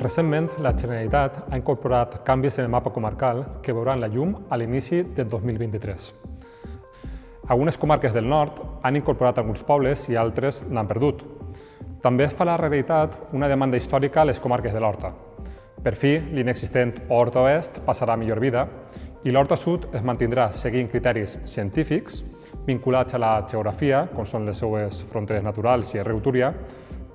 Recentment, la Generalitat ha incorporat canvis en el mapa comarcal que veuran la llum a l'inici del 2023. Algunes comarques del nord han incorporat alguns pobles i altres n'han perdut. També es fa la realitat una demanda històrica a les comarques de l'Horta. Per fi, l'inexistent Horta Oest passarà a millor vida i l'Horta Sud es mantindrà seguint criteris científics vinculats a la geografia, com són les seues fronteres naturals i el riu Túria,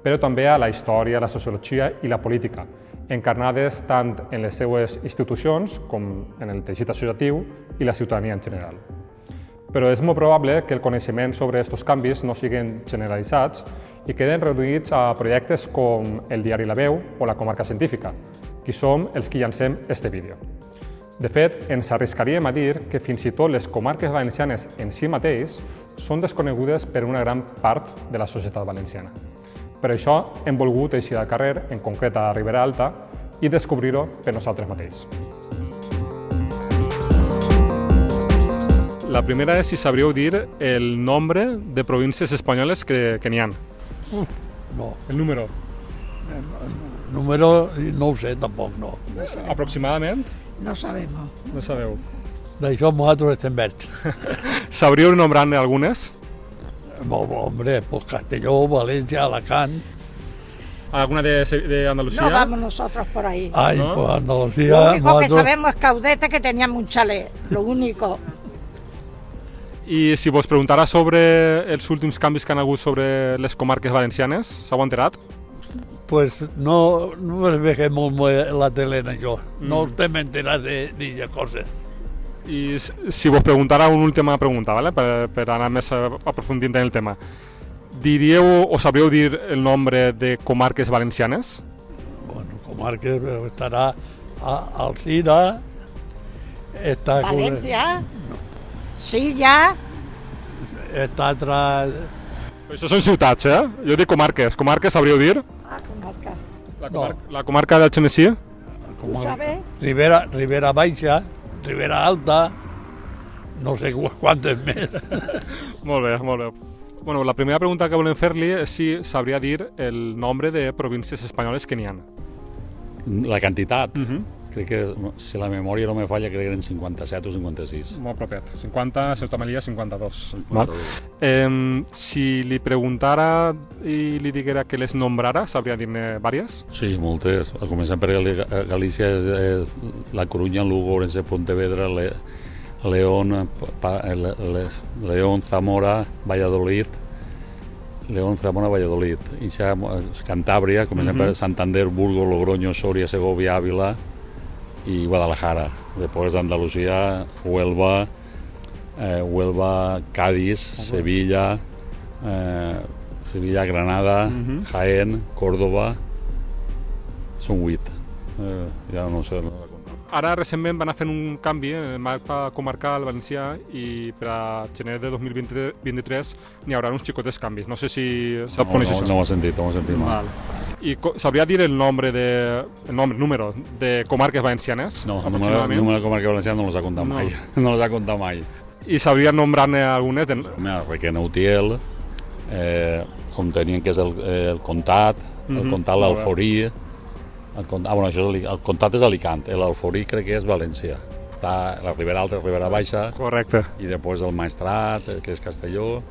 però també a la història, la sociologia i la política, encarnades tant en les seues institucions com en el teixit associatiu i la ciutadania en general. Però és molt probable que el coneixement sobre aquests canvis no siguin generalitzats i queden reduïts a projectes com el diari La Veu o la comarca científica, que som els que llancem este vídeo. De fet, ens arriscaríem a dir que fins i tot les comarques valencianes en si mateix són desconegudes per una gran part de la societat valenciana. Per això hem volgut eixir al carrer, en concret a Ribera Alta, i descobrir-ho per nosaltres mateixos. La primera és si sabríeu dir el nombre de províncies espanyoles que n'hi ha. No. El número. El número no ho sé, tampoc, no. Aproximadament? No sabemos. No sabeu. D'això nosaltres estem verds. Sabríeu nombrar-ne algunes? Hombre, pues Castelló, Valencia, Alacant. ¿Alguna de Andalucía? No vamos nosotros por ahí. Ay, ¿No? pues Lo Andalucía. único que sabemos es Caudete, que teníamos un chalet. Lo único. I si vos preguntara sobre els últims canvis que han hagut sobre les comarques valencianes, s'heu enterat? Pues no me veig molt la tele en això. No estem enterats d'aquestes coses. I si vos preguntara una última pregunta, ¿vale? per anar més aprofundint en el tema. Diríeu o sabríeu dir el nombre de comarques valencianes? Bueno, comarques estarà Alzira, està... Valencia. Silla. Està altra... Això són ciutats, eh? Jo dic comarques. Comarques sabríeu dir? Ah, comarca. La comarca del Xemesí? ¿Tú sabes? Ribera Baixa, Ribera Alta, no sé quantes més. Molt bé, molt bé. Bueno, la primera pregunta que volem fer-li és si sabria dir el nombre de províncies espanyoles que n'hi ha. La quantitat? Crec que, si la memòria no me falla, crec que eren 57 o 56. Molt propet. 50, Ceuta Melilla, 52. 52. Si li preguntara i li diguera que les nombrara, sabria dir-ne vàries? Sí, moltes. Començant per Galícia, La Coruña, Lugo, Orense, Pontevedra, León, Zamora, Valladolid, i ja Cantàbria, començant per Santander, Burgos, Logroño, Soria, Segovia, Ávila i Guadalajara. Després Andalucía, Huelva, Cádiz, Sevilla, Granada, Jaén, Córdoba, són 8. Ja no sé. Ara, recentment, van anar fent un canvi en el mapa comarcal valencià i per a gener de 2023 n'hi haurà uns xicotes canvis. No sé si sap conèixer això. No ho he sentit mai. I sabria dir el número de comarques valencianes? No, el número de comarques valencianes no les ha contat mai. No les ha contat mai. I sabria nombrar-ne algunes? Requena Utiel, on tenien que és el Comtat, l'Alforí. El Comtat és Alicant, l'Alforí crec que és València. Està la Ribera Alta, la Ribera Baixa. Correcte. I després el Maestrat, que és Castelló.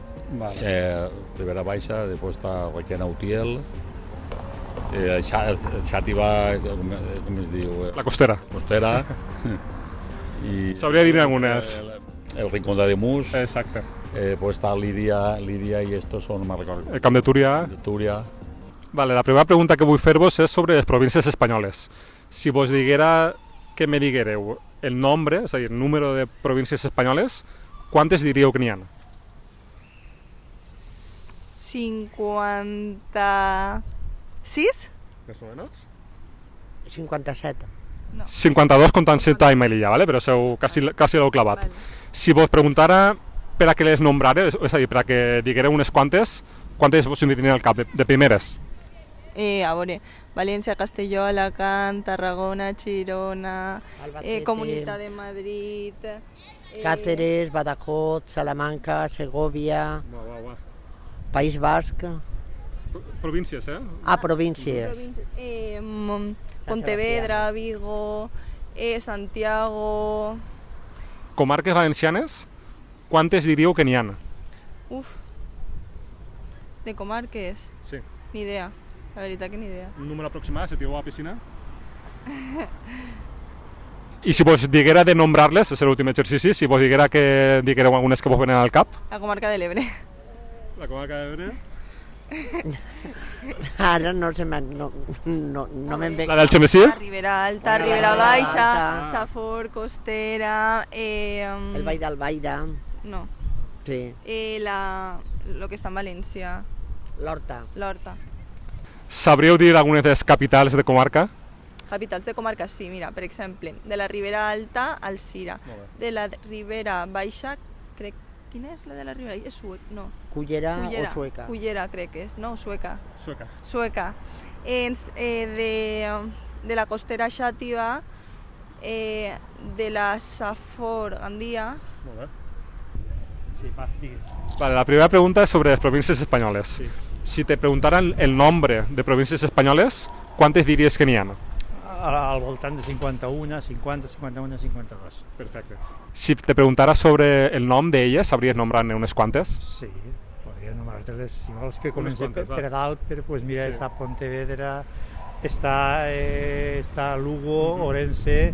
Ribera Baixa, després està Requena Utiel. El Xàtiva, com es diu? La Costera. Costera. Sabria dir algunes. El Rincón de Ademús. Exacte. Després està Lídia i estos són, no me'n recordo. El Camp de Túria. Vale, la primera pregunta que vull fer-vos és sobre les províncies espanyoles. Si vos diguera que me diguereu el nombre, és a dir, el número de províncies espanyoles, quantes diríeu que n'hi ha? 56? Més o menys? 57. No. 52 comptant Ceuta i Melilla, vale? Però quasi l'heu clavat. Vale. Si vos preguntara per a què les nombrare, és a dir, per a que diguereu unes quantes vos tindrien al cap, de primeres? A veure, València, Castelló, Alacant, Tarragona, Girona, Comunitat de Madrid... Cáceres, Badajoz, Salamanca, Segovia, País Basc. Províncies, eh? Ah, províncies. Pontevedra, Vigo, Santiago... Comarques valencianes, quantes diríeu que n'hi ha? Uf, de comarques, Sí. ni idea, la veritat que ni idea. Un número aproximat, si diu a la piscina? I si vos diguera de nombrar-les, és l'últim exercici, si vos diguera que diguereu algunes que vos venen al cap? La comarca de l'Ebre. La comarca d'Ebre? Ara no se me'n... No me'n ve... La del Xemesí? La Ribera Alta, Ribera Baixa, Safor, Costera... El Vall d'Albaida, No, sí, lo que està en València, l'Horta. l'Horta. Sabríeu dir algunes de les capitals de comarca? Capitals de comarca, sí, mira, per exemple, de la Ribera Alta, Alzira. De la Ribera Baixa, crec... Quina és la de la Ribera Baixa? És Sueca, no. Cullera o Sueca. Cullera, crec que és. No, Sueca. Sueca. Sueca. De la Costera Xàtiva, de la Safor Gandia... Molt bé. Sí, va, digues. Vale, la primera pregunta és sobre les províncies espanyoles. Sí. Si te preguntaran el nombre de províncies espanyoles, quantes diries que n'hi ha? Al voltant de 51, 50, 51, 52. Perfecte. Si te preguntara sobre el nom d'elles, sabries nombrar-ne unes quantes? Sí, podria anomenar-te-les, si vols que comencem quantes, va. per dalt, pues mira, Sí. està Pontevedra, està Lugo, Orense,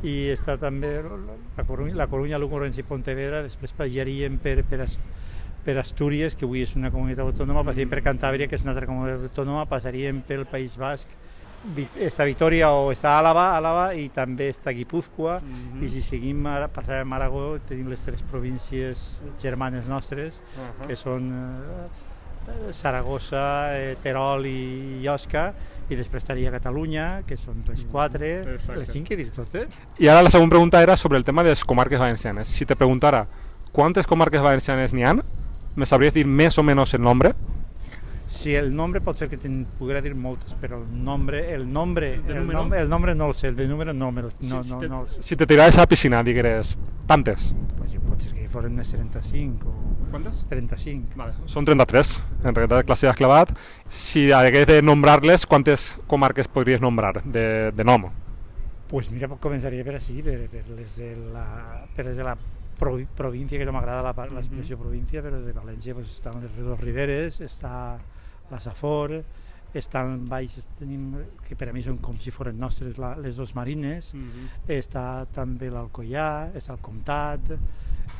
i està també la Corunya, Lugo, Orense i Pontevedra. Després passaríem per Astúries, que avui és una comunitat autònoma, passaríem per Cantàbria, que és una altra comunitat autònoma, passaríem pel País Basc, està Vitoria o està Àlava i també està Guipúscoa, i si seguim passarem a Aragó, tenim les tres províncies germanes nostres, que són Saragossa, Terol i Osca, i després estaria Catalunya, que són les quatre, Exacte. les cinc he dit totes. I ara la següent pregunta era sobre el tema de les comarques valencianes. Si te preguntara quantes comarques valencianes n'hi ha, me sabries dir més o menys el nombre? Si el nombre pot ser que te'n poguera dir moltes, però el nombre no el sé, el de número no el sé. Si te tiraves a la piscina, digueres tantes. Pues pot ser que foren unes 35 o Quantes? 35. Vale. Són 33, en realitat classe has clavat. Si hagués de nombrar-les, quantes comarques podries nombrar de nom? Pues mira, començaria per així, per les de la província, que no m'agrada l'expressió província, però de València pues, estan les dos Riberes, està la Safor, estan baix, que per a mi són com si foren nostres les dos Marines, està també l'Alcoià, està el Comtat,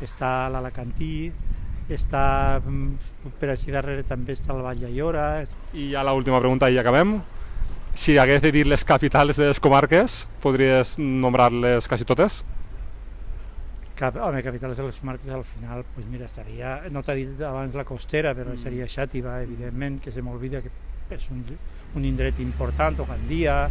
està l'Alacantí, està per així darrere també està el Vall d'Aiora. I ja l'última pregunta i acabem. Si hagués de dir les capitals de les comarques, podries nombrar-les quasi totes? Home, capitals de les comarques al final, pues mira, estaria, no t'ha dit abans la Costera, però seria Xàtiva, evidentment, que se m'olvida que és un indret important, o Gandia,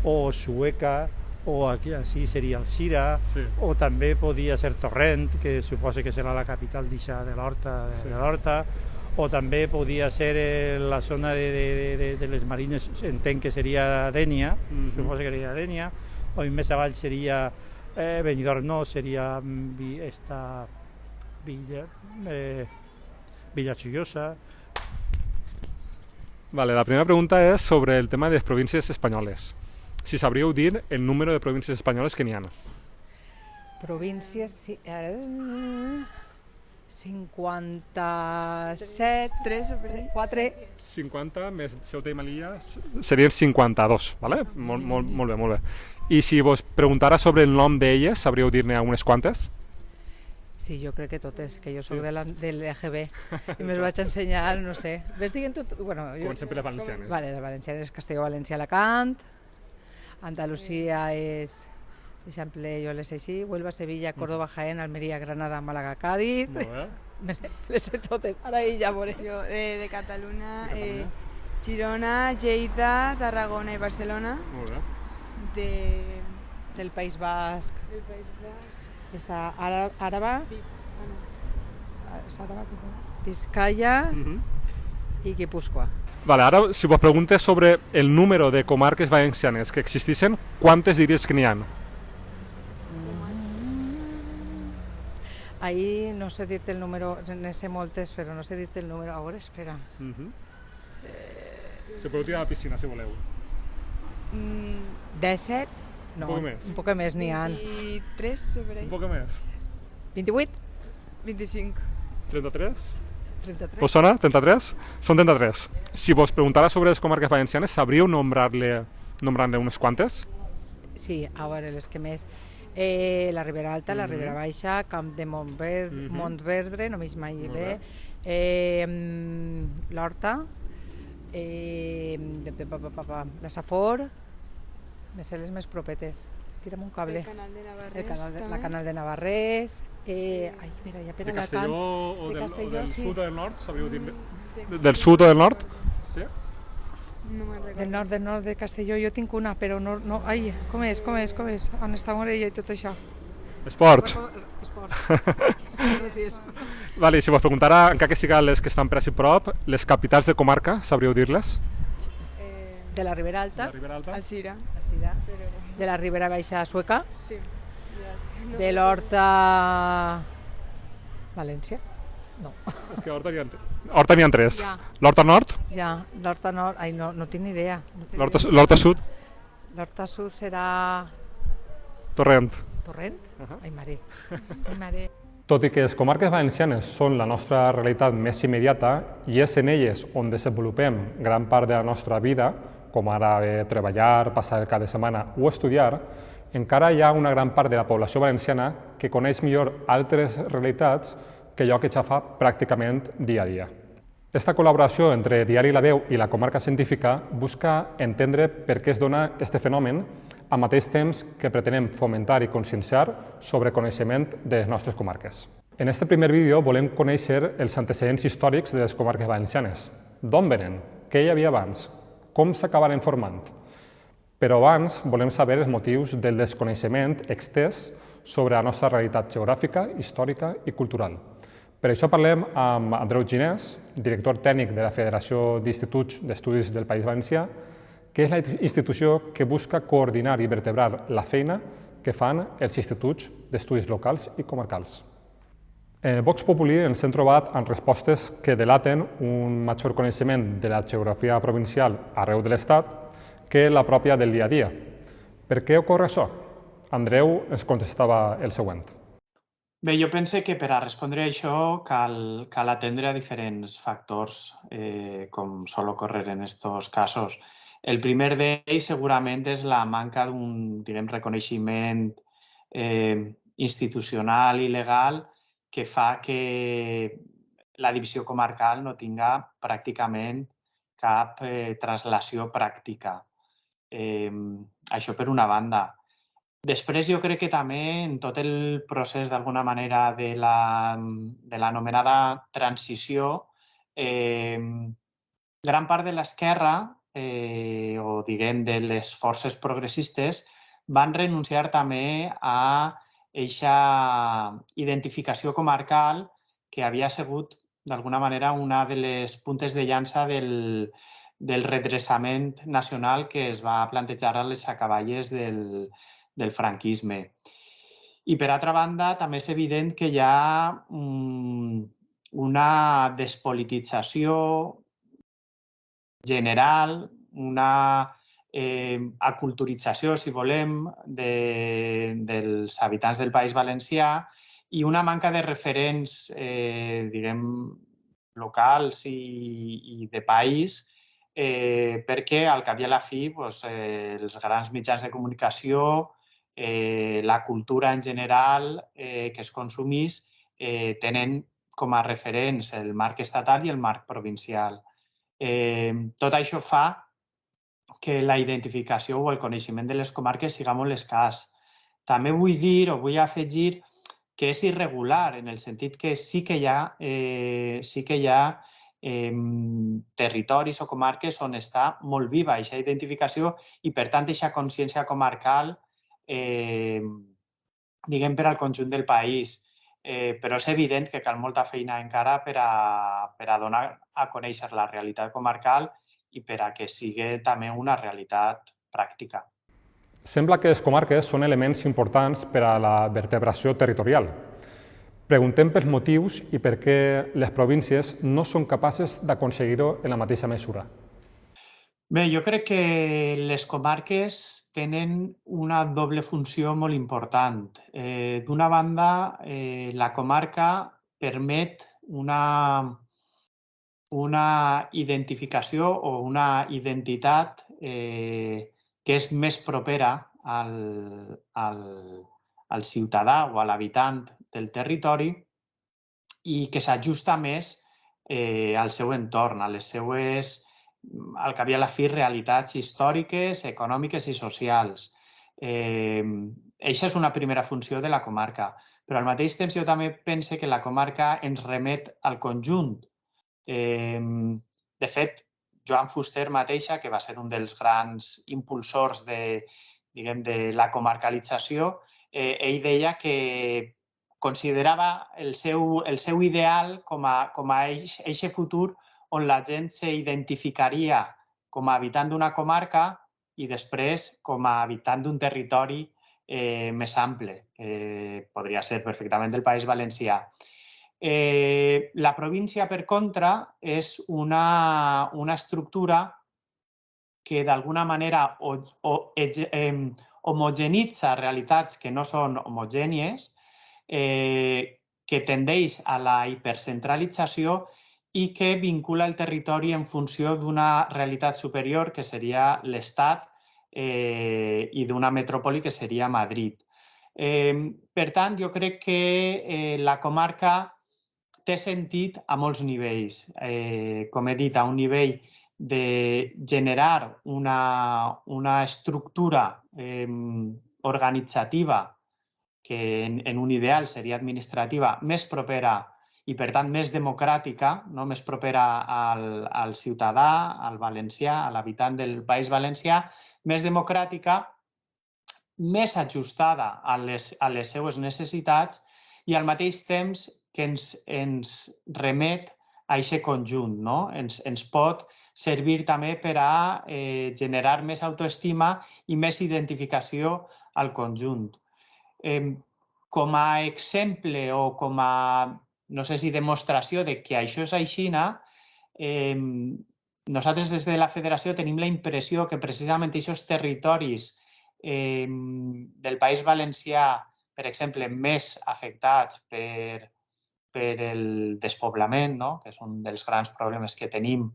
o Sueca, o aquí així seria Alzira, Sí. o també podia ser Torrent, que suposa que serà la capital d'Ixa de l'Horta, o també podia ser la zona de les Marines, entenc que seria Dénia, suposa que seria Dénia, o més avall seria Benidorm, no, seria Villajoiosa. Vale, la primera pregunta és sobre el tema de les províncies espanyoles. Si sabríeu dir el número de províncies espanyoles que n'hi ha. Províncies, sí, 57, 3 o per ahí? 4, 50 més Ceuta i Melilla serien 52, vale? Molt bé, molt bé. I si vos preguntara sobre el nom d'elles, sabríeu dir-ne algunes quantes? sí, jo crec que totes, que jo soc de l'EGB i me'ls vaig ensenyar, no sé. Ves dient tot? Bueno, Comencem per les valencianes. Vale, les valencianes, Castelló, València, Alacant, Andalusia és, per exemple, jo les sé així, Huelva, Sevilla, Córdoba, Jaén, Almeria, Granada, Màlaga, Cádiz, Molt bé. les sé totes, ara ja veuré. Jo de Catalunya, Girona, Lleida, Tarragona i Barcelona. Molt bé. Del País Basc, Del País Basc. està Àraba, Ah, no. Vizcaya i Guipúscoa. Vale, ara, si vos preguntes sobre el número de comarques valencianes que existeixen, quantes diries que n'hi ha? Ahí no sé dir-te el número, ne sé moltes, però no sé dir-te el número. Ara, espera. Se podeu tirar a la piscina, si voleu. 17? No, Un poc més. un poc més n'hi ha. 23 sobre Un poc més. 28? 25. 33? 33? ¿Vos sona? 33? Són 33. Si vos preguntara sobre les comarques valencianes, sabríeu nombrar-ne unes quantes? Sí, a veure, les que més. La Ribera Alta, la Ribera Baixa, Camp de Montverdre, no m'hi mai bé, l'Horta, la Safor, me sé les més propetes. Tira'm un cable. El canal de Navarrés, La Canal de Navarrés. Ai, mira, ja per De Alacant. Castelló o del sí. sud o del nord, sabríeu dir-me? Del sud o del nord? Sí? No me'n recordo. Del nord de Castelló, jo tinc una, però no... Ai, com és? On està Morella i tot això? Esports. Esports. Gràcies. Vale, si vos preguntara, encara que siga les que estan per a prop, les capitals de comarca, sabríeu dir-les? De la Ribera Alta, La Ribera Alta? Alcira. de la Ribera Baixa Sueca, Sí. Ja està. No, de l'Horta... València? No. És que Horta n'hi ha 3. Ja. L'Horta Nord, Ja, l'Horta Nord... Ai, no tinc ni idea. l'Horta Sud, L'Horta Sud serà... Torrent. Torrent? Ai, mare. Ai, mare. Tot i que les comarques valencianes són la nostra realitat més immediata i és en elles on desenvolupem gran part de la nostra vida, com ara treballar, passar el cap de setmana o estudiar, encara hi ha una gran part de la població valenciana que coneix millor altres realitats que allò que ja fa pràcticament dia a dia. Esta col·laboració entre Diari La Veu i la comarca científica busca entendre per què es dona aquest fenomen al mateix temps que pretenem fomentar i conscienciar sobre coneixement de les nostres comarques. En aquest primer vídeo volem conèixer els antecedents històrics de les comarques valencianes. D'on venen? Què hi havia abans? Com s'acabaren formant? Però abans volem saber els motius del desconeixement extès sobre la nostra realitat geogràfica, històrica i cultural. Per això parlem amb Andreu Ginés, director tècnic de la Federació d'Instituts d'Estudis del País Valencià, que és la institució que busca coordinar i vertebrar la feina que fan els instituts d'estudis locals i comarcals. En Vox Populi ens hem trobat amb respostes que delaten un major coneixement de la geografia provincial arreu de l'Estat que la pròpia del dia a dia. Per què ocorre això? Andreu ens contestava el següent. Bé, jo pense que per a respondre a això cal atendre a diferents factors, com sol ocórrer en aquests casos. El primer d'ells segurament és la manca d'un reconeixement institucional i legal que fa que la divisió comarcal no tinga pràcticament cap translació pràctica. Això per una banda. Després jo crec que també en tot el procés d'alguna manera de l'anomenada transició, gran part de l'esquerra o diguem de les forces progressistes van renunciar també a aquesta identificació comarcal que havia sigut d'alguna manera una de les puntes de llança del redreçament nacional que es va plantejar a les acaballes del franquisme. I per altra banda, també és evident que hi ha una despolitització general, una aculturització, si volem, dels habitants del País Valencià i una manca de referents, diguem, locals i de país, perquè al cap i a la fi els grans mitjans de comunicació, la cultura en general que es consumís, tenen com a referents el marc estatal i el marc provincial. Tot això fa que la identificació o el coneixement de les comarques siga molt escàs. També vull dir o vull afegir que és irregular en el sentit que sí que hi ha territoris o comarques on està molt viva aquesta identificació i, per tant, aquesta consciència comarcal, diguem, per al conjunt del país. Però és evident que cal molta feina encara per a donar a conèixer la realitat comarcal i per a que sigui també una realitat pràctica. Sembla que les comarques són elements importants per a la vertebració territorial. Preguntem pels motius i per què les províncies no són capaces d'aconseguir-ho en la mateixa mesura. Bé, jo crec que les comarques tenen una doble funció molt important. D'una banda, la comarca permet una identificació o una identitat que és més propera al ciutadà o a l'habitant del territori i que s'ajusta més al seu entorn, al cap i a la fi, realitats històriques, econòmiques i socials. Eixa és una primera funció de la comarca, però al mateix temps jo també pense que la comarca ens remet al conjunt. De fet, Joan Fuster mateixa, que va ser un dels grans impulsors de la comarcalització, ell deia que considerava el seu ideal com a eixe futur on la gent s'identificaria com a habitant d'una comarca i després com a habitant d'un territori més ample. Podria ser perfectament del País Valencià. La província, per contra, és una estructura que d'alguna manera homogenitza realitats que no són homogènies, que tendeix a la hipercentralització i que vincula el territori en funció d'una realitat superior, que seria l'Estat, i d'una metròpoli, que seria Madrid. Per tant, jo crec que la comarca té sentit a molts nivells. Com he dit, a un nivell de generar una estructura organitzativa que en un ideal seria administrativa més propera i, per tant, més democràtica, més propera al ciutadà, al valencià, a l'habitant del País Valencià, més democràtica, més ajustada a les seues necessitats i al mateix temps que ens remet a aquest conjunt. Ens pot servir també per a generar més autoestima i més identificació al conjunt. Com a exemple o com a, no sé si demostració de que això és així, nosaltres des de la federació tenim la impressió que precisament aquests territoris del País Valencià, per exemple, més afectats per el despoblament, que és un dels grans problemes que tenim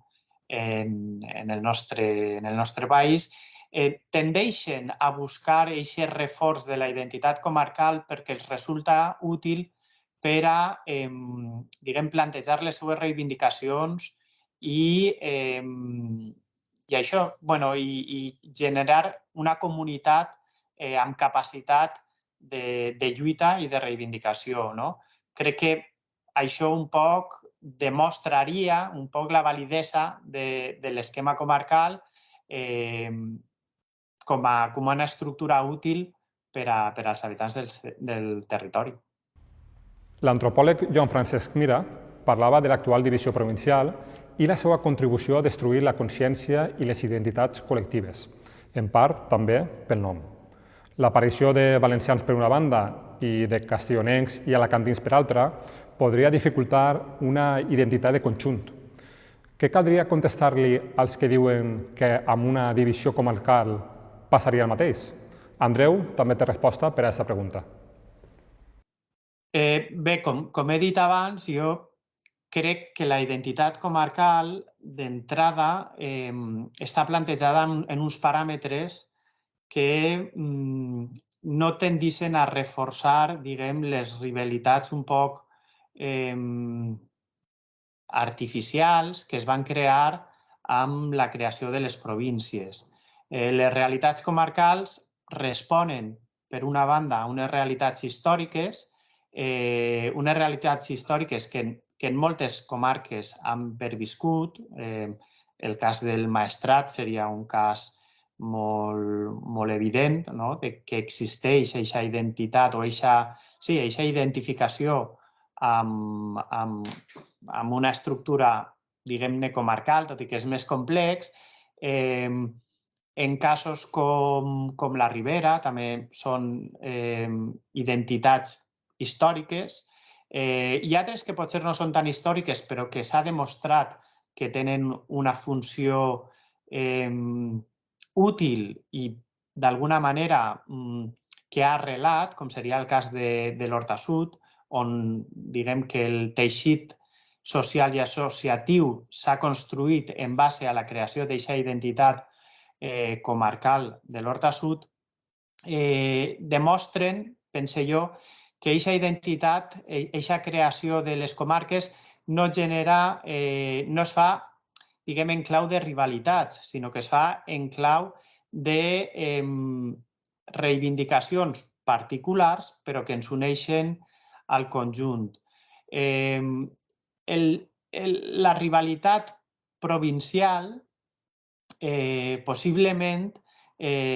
en el nostre país, tendeixen a buscar aquest reforç de la identitat comarcal perquè els resulta útil per a plantejar les seues reivindicacions i generar una comunitat amb capacitat de lluita i de reivindicació. Crec que això un poc demostraria un poc la validesa de l'esquema comarcal com a una estructura útil per als habitants del territori. L'antropòleg Joan Francesc Mira parlava de l'actual divisió provincial i la seva contribució a destruir la consciència i les identitats col·lectives, en part també pel nom. L'aparició de valencians per una banda i de castellonencs i alacantins per altra podria dificultar una identitat de conjunt. Què caldria contestar-li als que diuen que amb una divisió comarcal passaria el mateix? Andreu també té resposta per a aquesta pregunta. Bé, com he dit abans, jo crec que la identitat comarcal d'entrada està plantejada en uns paràmetres que no tendixen a reforçar, les rivalitats un poc artificials que es van crear amb la creació de les províncies. Les realitats comarcals responen, per una banda, a unes realitats històriques que en moltes comarques han perviscut. El cas del Maestrat seria un cas molt evident, que existeix aquesta identitat o aquesta identificació amb una estructura, diguem-ne, comarcal, tot i que és més complex. En casos com la Ribera també són identitats històriques i altres que potser no són tan històriques però que s'ha demostrat que tenen una funció útil i d'alguna manera que ha arrelat, com seria el cas de l'Horta Sud, on diguem que el teixit social i associatiu s'ha construït en base a la creació d'aquesta identitat comarcal de l'Horta Sud, demostren, pense jo, que aquesta identitat, aquesta creació de les comarques no es fa, diguem, en clau de rivalitats, sinó que es fa en clau de reivindicacions particulars, però que ens uneixen al conjunt. La rivalitat provincial possiblement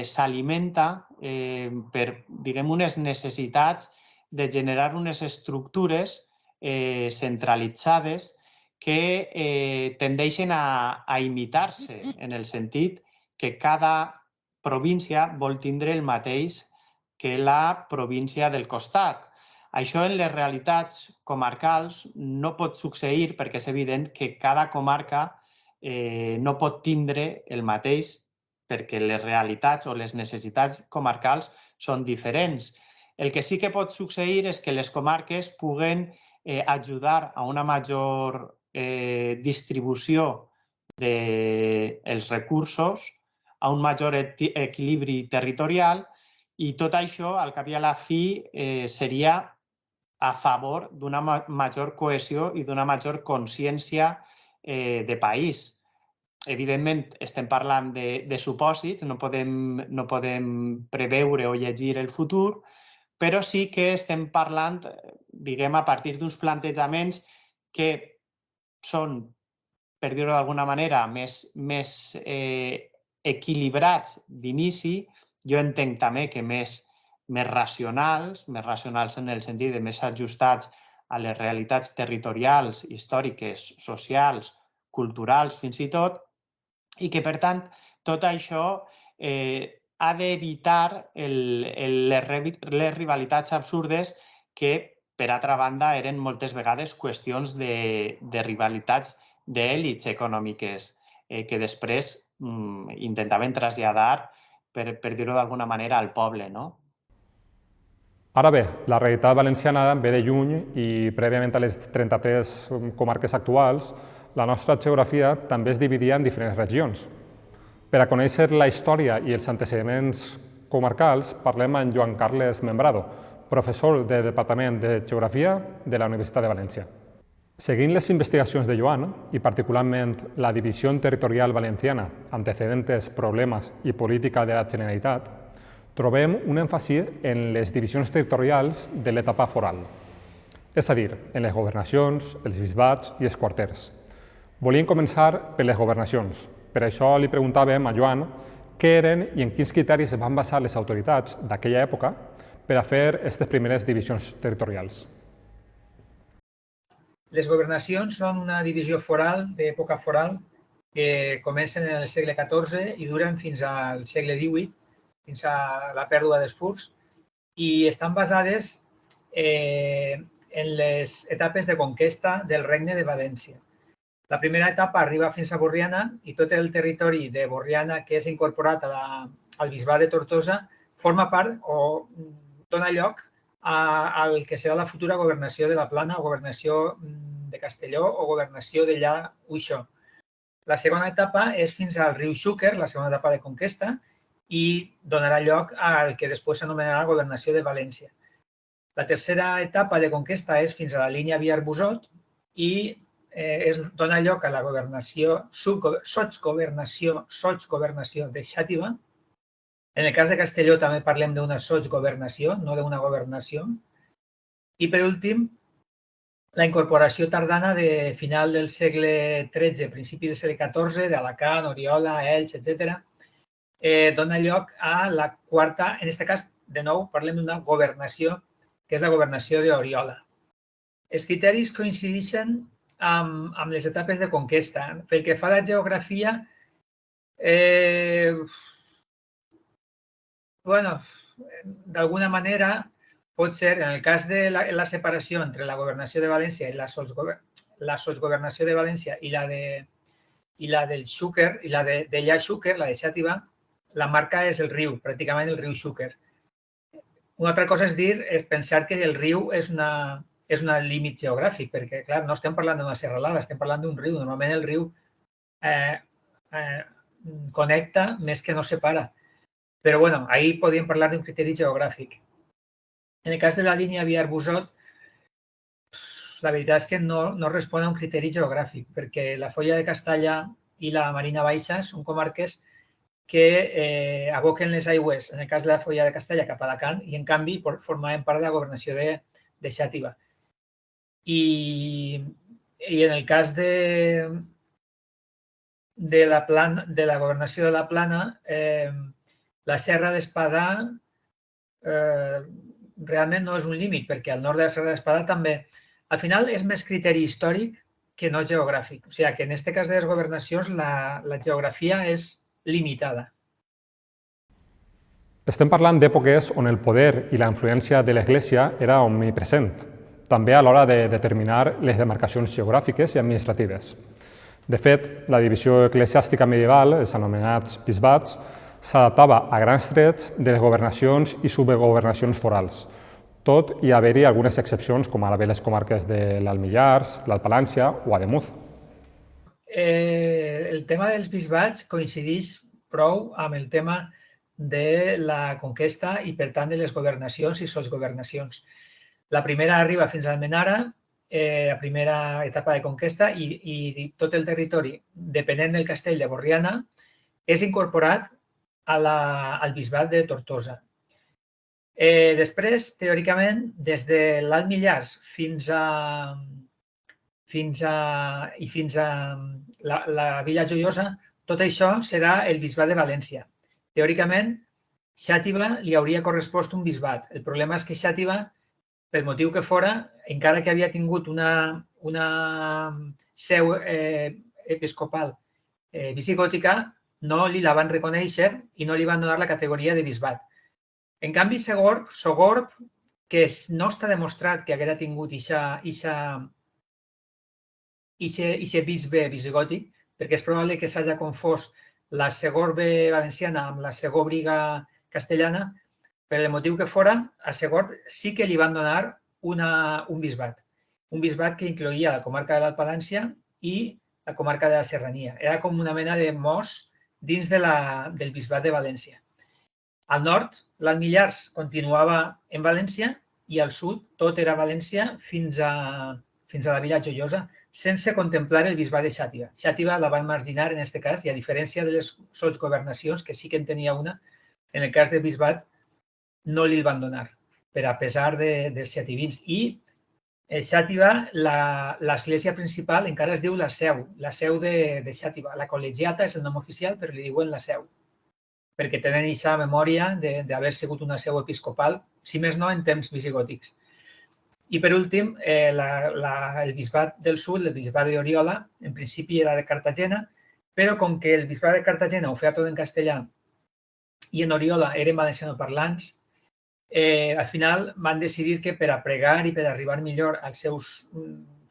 s'alimenta per, diguem, unes necessitats de generar unes estructures centralitzades que tendeixen a imitar-se, en el sentit que cada província vol tindre el mateix que la província del costat. Això en les realitats comarcals no pot succeir perquè és evident que cada comarca no pot tindre el mateix perquè les realitats o les necessitats comarcals són diferents. El que sí que pot succeir és que les comarques puguen ajudar a una major distribució dels recursos, a un major equilibri territorial, i tot això, al cap i a la fi, seria a favor d'una major cohesió i d'una major consciència de país. Evidentment, estem parlant de supòsits, no podem preveure o llegir el futur, però sí que estem parlant, diguem, a partir d'uns plantejaments que són, per dir-ho d'alguna manera, més equilibrats d'inici. Jo entenc també que més racionals en el sentit de més ajustats a les realitats territorials, històriques, socials, culturals fins i tot, i que, per tant, tot això ha d'evitar les rivalitats absurdes que, per altra banda, eren moltes vegades qüestions de rivalitats d'èlits econòmiques que després intentaven traslladar, per dir-ho d'alguna manera, al poble, no? Ara bé, la realitat valenciana ve de lluny i prèviament a les 33 comarques actuals, la nostra geografia també es dividia en diferents regions. Per a conèixer la història i els antecedents comarcals, parlem amb Joan Carles Membrado, professor del Departament de Geografia de la Universitat de València. Seguint les investigacions de Joan, i particularment la divisió territorial valenciana, antecedentes, problemes i política de la Generalitat, trobem un èmfasi en les divisions territorials de l'etapa foral, és a dir, en les governacions, els bisbats i els quarters. Volíem començar per les governacions. Per això li preguntàvem a Joan què eren i en quins criteris es van basar les autoritats d'aquella època per a fer aquestes primeres divisions territorials. Les governacions són una divisió foral, d'època foral, que comencen en el segle XIV i duren fins al segle XVIII, fins a la pèrdua dels furs, i estan basades en les etapes de conquesta del Regne de València. La primera etapa arriba fins a Borriana i tot el territori de Borriana que és incorporat al bisbat de Tortosa forma part o dona lloc al que serà la futura governació de la Plana, governació de Castelló o governació de Llà-Uixó. La segona etapa és fins al riu Xúquer, la segona etapa de conquesta, i donarà lloc al que després s'anomenarà governació de València. La tercera etapa de conquesta és fins a la línia Biar-Busot i dona lloc a la governació, sotsgovernació de Xàtiva. En el cas de Castelló també parlem d'una sotsgovernació, no d'una governació. I per últim, la incorporació tardana de final del segle XIII, principi del segle XIV, d'Alacant, Oriola, Elx, etc., dona lloc a la quarta, en aquest cas, de nou, parlem d'una governació, que és la governació d'Oriola. Els criteris coincideixen amb les etapes de conquesta. Pel que fa a la geografia, d'alguna manera pot ser, en el cas de la separació entre la governació de València i la sotsgovernació de València i i la del Xúquer, i la d'Ella Xúquer, la de Xàtiva, la marca és el riu, pràcticament el riu Xúquer. Una altra cosa és pensar que el riu és un límit geogràfic, perquè, clar, no estem parlant d'una serralada, estem parlant d'un riu. Normalment el riu connecta més que no separa. Però, bueno, ahir podríem parlar d'un criteri geogràfic. En el cas de la línia Biar-Busot, la veritat és que no respon a un criteri geogràfic, perquè la Foia de Castalla i la Marina Baixa són comarques que aboquen les aigües, en el cas de la Foia de Castalla, cap a Alacant, i en canvi formaven part de la governació de Xàtiva. I en el cas de la governació de la Plana, la Serra d'Espadà realment no és un límit, perquè al nord de la Serra d'Espadà també, al final, és més criteri històric que no geogràfic. O sigui que en aquest cas de les governacions la geografia és limitada. Estem parlant d'èpoques on el poder i la influència de l'Església era omnipresent, també a l'hora de determinar les demarcacions geogràfiques i administratives. De fet, la divisió eclesiàstica medieval, els anomenats bisbats, s'adaptava a grans trets de les governacions i subgovernacions forals, tot i haver-hi algunes excepcions, com ara les comarques de l'Alt Millars, l'Alt Palància o Ademuz. El tema dels bisbats coincideix prou amb el tema de la conquesta i, per tant, de les governacions i sotsgovernacions. La primera arriba fins a Almenara, la primera etapa de conquesta, i tot el territori, depenent del castell de Borriana, és incorporat al bisbat de Tortosa. Després, teòricament, des de l'Alt Millars fins a la Vila Joiosa, tot això serà el bisbat de València. Teòricament, Xàtiva li hauria correspost un bisbat. El problema és que Xàtiva, pel motiu que fora, encara que havia tingut una seu episcopal visigòtica, no li la van reconèixer i no li van donar la categoria de bisbat. En canvi, Sogorb, que no està demostrat que haguera tingut ixe bisbe visigòtic, perquè és probable que s'hagi confós la Segorbe valenciana amb la Segòbriga castellana, per el motiu que fora, a Segorb sí que li van donar un bisbat. Un bisbat que incloïa la comarca de l'Alt Palància i la comarca de la Serrania. Era com una mena de mos dins del bisbat de València. Al nord, l'Alt Millars continuava en València i al sud tot era València fins a la Vila Joiosa, sense contemplar el bisbat de Xàtiva. Xàtiva la van marginar en aquest cas i, a diferència de les sotsgovernacions, que sí que en tenia una, en el cas del bisbat no li el van donar, per a pesar dels xativins. I Xàtiva, l'església principal, encara es diu la seu de Xàtiva. La col·legiata és el nom oficial, però li diuen la seu, perquè tenen aquesta memòria d'haver sigut una seu episcopal, si més no en temps visigòtics. I, per últim, el bisbat del sud, el bisbat d'Oriola, en principi era de Cartagena, però com que el bisbat de Cartagena ho feia tot en castellà i en Oriola eren valencianoparlants, al final van decidir que per a pregar i per arribar millor als seus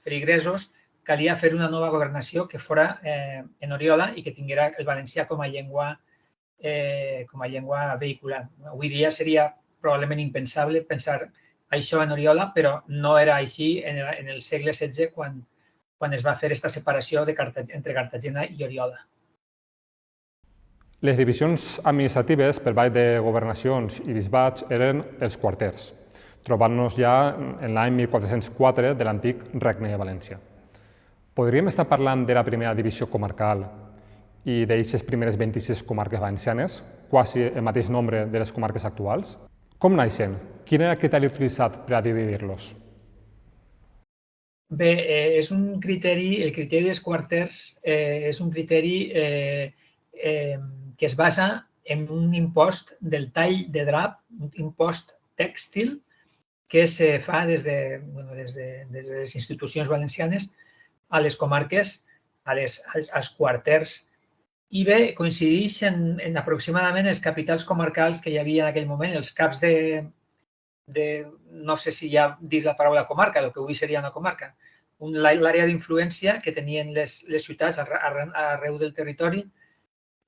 feligresos calia fer una nova governació que fora en Oriola i que tinguera el valencià com a llengua vehicular. Avui dia seria probablement impensable pensar això en Oriola, però no era així en el segle XVI quan es va fer aquesta separació entre Cartagena i Oriola. Les divisions administratives per ball de governacions i bisbats eren els quarters, trobant-nos ja en l'any 1404 de l'antic Regne de València. Podríem estar parlant de la primera divisió comarcal i d'aquestes primeres 26 comarques valencianes, quasi el mateix nombre de les comarques actuals? Com naixen? Quin era el criteri utilitzat per a dividir-los? Bé, és un criteri, el criteri dels quarters és un criteri que es basa en un impost del tall de drap, un impost tèxtil que se fa des de les institucions valencianes a les comarques, als quarters. I bé, coincideix en aproximadament els capitals comarcals que hi havia en aquell moment, els caps no sé si ja dir la paraula comarca, el que avui seria una comarca, l'àrea d'influència que tenien les ciutats arreu del territori.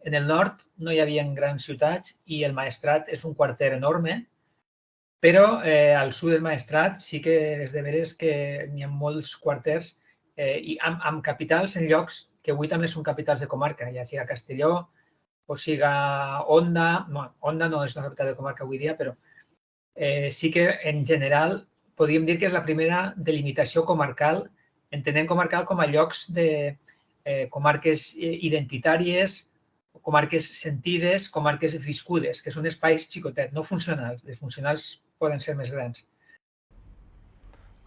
En el nord no hi havia grans ciutats i el Maestrat és un quarter enorme, però al sud del Maestrat sí que és de veres que n'hi ha molts quarters i amb capitals en llocs que avui també són capitals de comarca, ja sigui Castelló o sigui Onda. Onda no és una capital de comarca avui dia, però sí que en general podríem dir que és la primera delimitació comarcal, entenent comarcal com a llocs de comarques identitàries, comarques sentides, comarques viscudes, que són espais xicotets, no funcionals. Les funcionals poden ser més grans.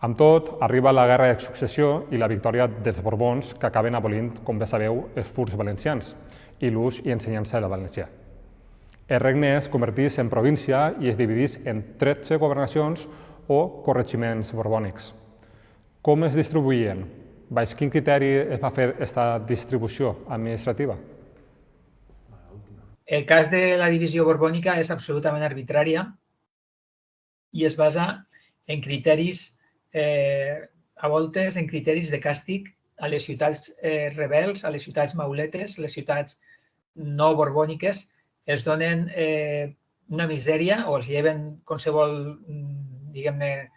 Amb tot, arriba la Guerra de Successió i la victòria dels Borbons, que acaben abolint, com bé sabeu, els furs valencians i l'ús i ensenyança del valencià. El regne es converteix en província i es divideix en 13 governacions o corregiments borbònics. Com es distribuïen? Baix quin criteri es va fer aquesta distribució administrativa? El cas de la divisió borbònica és absolutament arbitrària i es basa en criteris, a voltes en criteris de càstig a les ciutats rebels, a les ciutats mauletes, les ciutats no borbòniques, els donen una misèria o els lleven qualsevol, diguem-ne,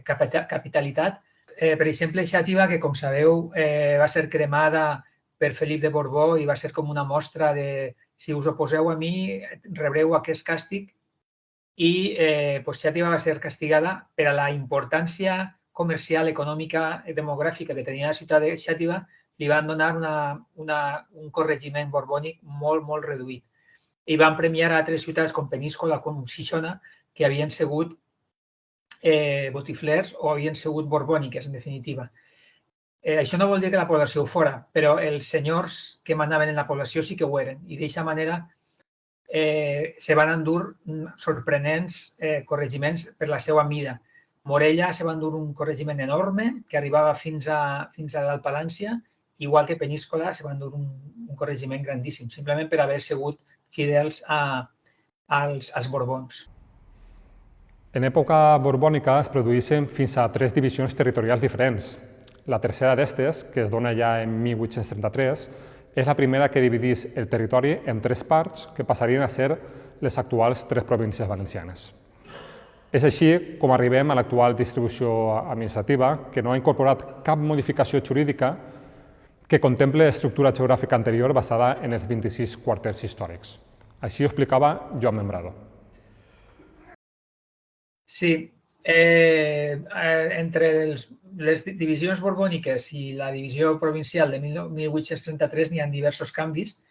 capitalitat. Per exemple, Xàtiva, que com sabeu va ser cremada per Felip de Borbó i va ser com una mostra de si us oposeu a mi rebreu aquest càstig, i Xàtiva va ser castigada per a la importància comercial, econòmica i demogràfica que tenia la ciutat de Xàtiva, li van donar un corregiment borbònic molt, molt reduït. I van premiar a altres ciutats com Peníscola, com Xixona, que havien sigut botiflers o havien sigut borbòniques, en definitiva. Això no vol dir que la població ho fora, però els senyors que manaven en la població sí que ho eren. I d'aquesta manera se van endur sorprenents corregiments per la seva mida. Morella se va endur un corregiment enorme que arribava fins a l'Alt Palància, igual que Peníscola se va endur un corregiment grandíssim, simplement per haver sigut fidels als Borbons. En època borbònica es produeixen fins a 3 divisions territorials diferents. La tercera d'estes, que es dona ja en 1833, és la primera que divideix el territori en 3 parts que passarien a ser les actuals 3 províncies valencianes. És així com arribem a l'actual distribució administrativa, que no ha incorporat cap modificació jurídica que contemple l'estructura geogràfica anterior basada en els 26 quarters històrics. Així ho explicava Joan Membrado. Sí, entre les divisions borbòniques i la divisió provincial de 1833 n'hi ha diversos canvis.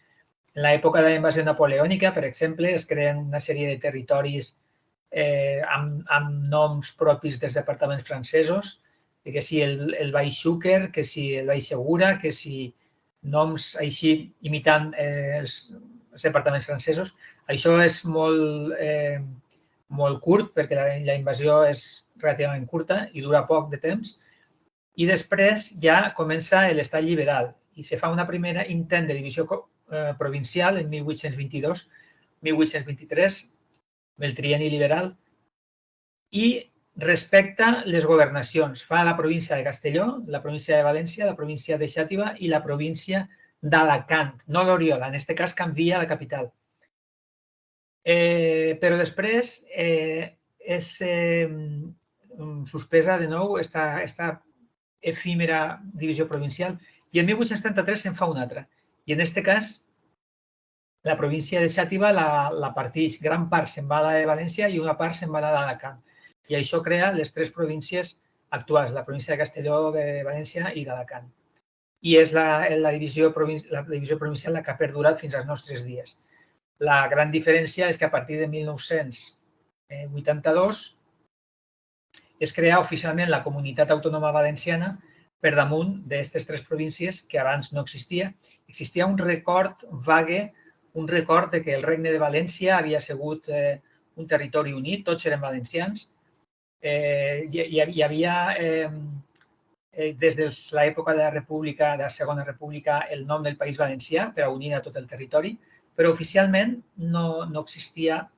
En l'època de la invasió napoleònica, per exemple, es creen una sèrie de territoris amb noms propis dels departaments francesos, que si el Baix Xúquer, que si el Baix Segura, que si noms així imitant els departaments francesos. Això és molt curt perquè la invasió és relativament curta i dura poc de temps. I després ja comença l'estat liberal i se fa una primera intent de divisió provincial en 1822-1823, amb el trienni liberal, i respecta les governacions. Fa la província de Castelló, la província de València, la província de Xàtiva i la província d'Alacant, no d'Oriola. En aquest cas canvia la capital. Però després és suspesa de nou aquesta efímera divisió provincial i en 1833 se'n fa una altra. I en aquest cas, la província de Xàtiva la parteix, gran part se'n va a la de València i una part se'n va a la d'Alacant. I això crea les 3 províncies actuals, la província de Castelló, de València i d'Alacant. I és la divisió provincial la que ha perdurat fins als nostres dies. La gran diferència és que a partir de 1982 es crea oficialment la Comunitat Autònoma Valenciana per damunt d'aquestes 3 províncies que abans no existia. Existia un record vague, un record que el Regne de València havia sigut un territori unit, tots eren valencians. Hi havia, des de l'època de la República, de la Segona República, el nom del País Valencià per a unir a tot el territori, però oficialment no existia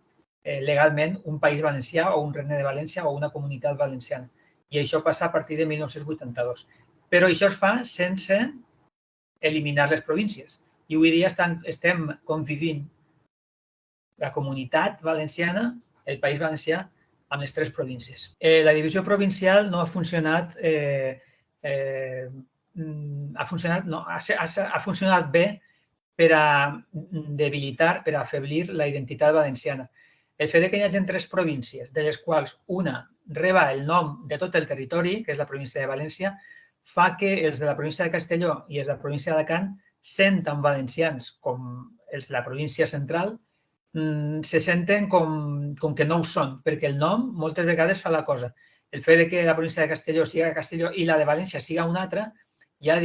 legalment un País Valencià o un Regne de València o una comunitat valenciana. I això passa a partir de 1982. però això es fa sense eliminar les províncies. I avui dia estem convivint la comunitat valenciana, el País Valencià, amb les 3 províncies. La divisió provincial no ha funcionat, ha funcionat bé per a debilitar, per a afeblir la identitat valenciana. El fet que hi hagi 3 províncies, de les quals una reba el nom de tot el territori, que és la província de València, fa que els de la província de Castelló i els de la província d'Alacant, sent tan valencians com els de la província central, se senten com que no ho són, perquè el nom moltes vegades fa la cosa. El fet que la província de Castelló siga Castelló i la de València siga una altra, ja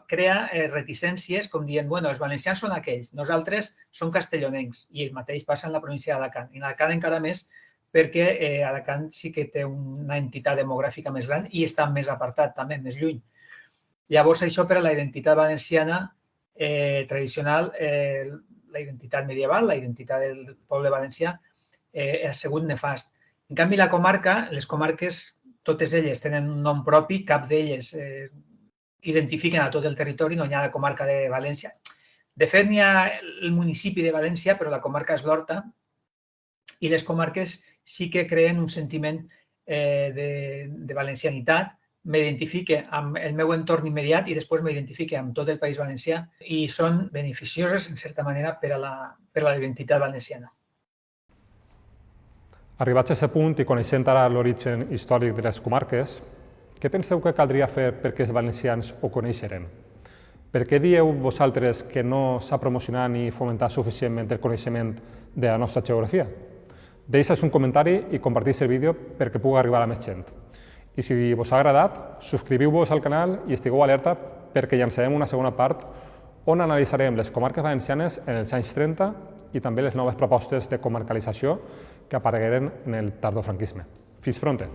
crea reticències com dient, bueno, els valencians són aquells, nosaltres som castellonencs, i el mateix passa en la província d'Alacant. I en Alacant encara més perquè Alacant sí que té una entitat demogràfica més gran i està més apartat també, més lluny. Llavors això per a la identitat valenciana tradicional, la identitat medieval, la identitat del poble valencià, ha sigut nefast. En canvi, la comarca, les comarques, totes elles tenen un nom propi, cap d'elles identifiquen a tot el territori, no hi ha la comarca de València. De fet, n'hi ha el municipi de València, però la comarca és l'Horta, i les comarques sí que creen un sentiment de valencianitat, m'identifique amb el meu entorn immediat i després m'identifique amb tot el País Valencià i són beneficioses, en certa manera, per a la identitat valenciana. Arribats a aquest punt i coneixent ara l'origen històric de les comarques, què penseu que caldria fer perquè els valencians ho coneixeren? Per què dieu vosaltres que no s'ha promocionat ni fomentat suficientment el coneixement de la nostra geografia? Deixeu un comentari i comparteix el vídeo perquè pugui arribar a més gent. I si us ha agradat, subscriviu-vos al canal i estigueu alerta perquè llançarem una segona part on analitzarem les comarques valencianes en els anys 30 i també les noves propostes de comarcalització que aparegueren en el tardofranquisme. Fins pronte!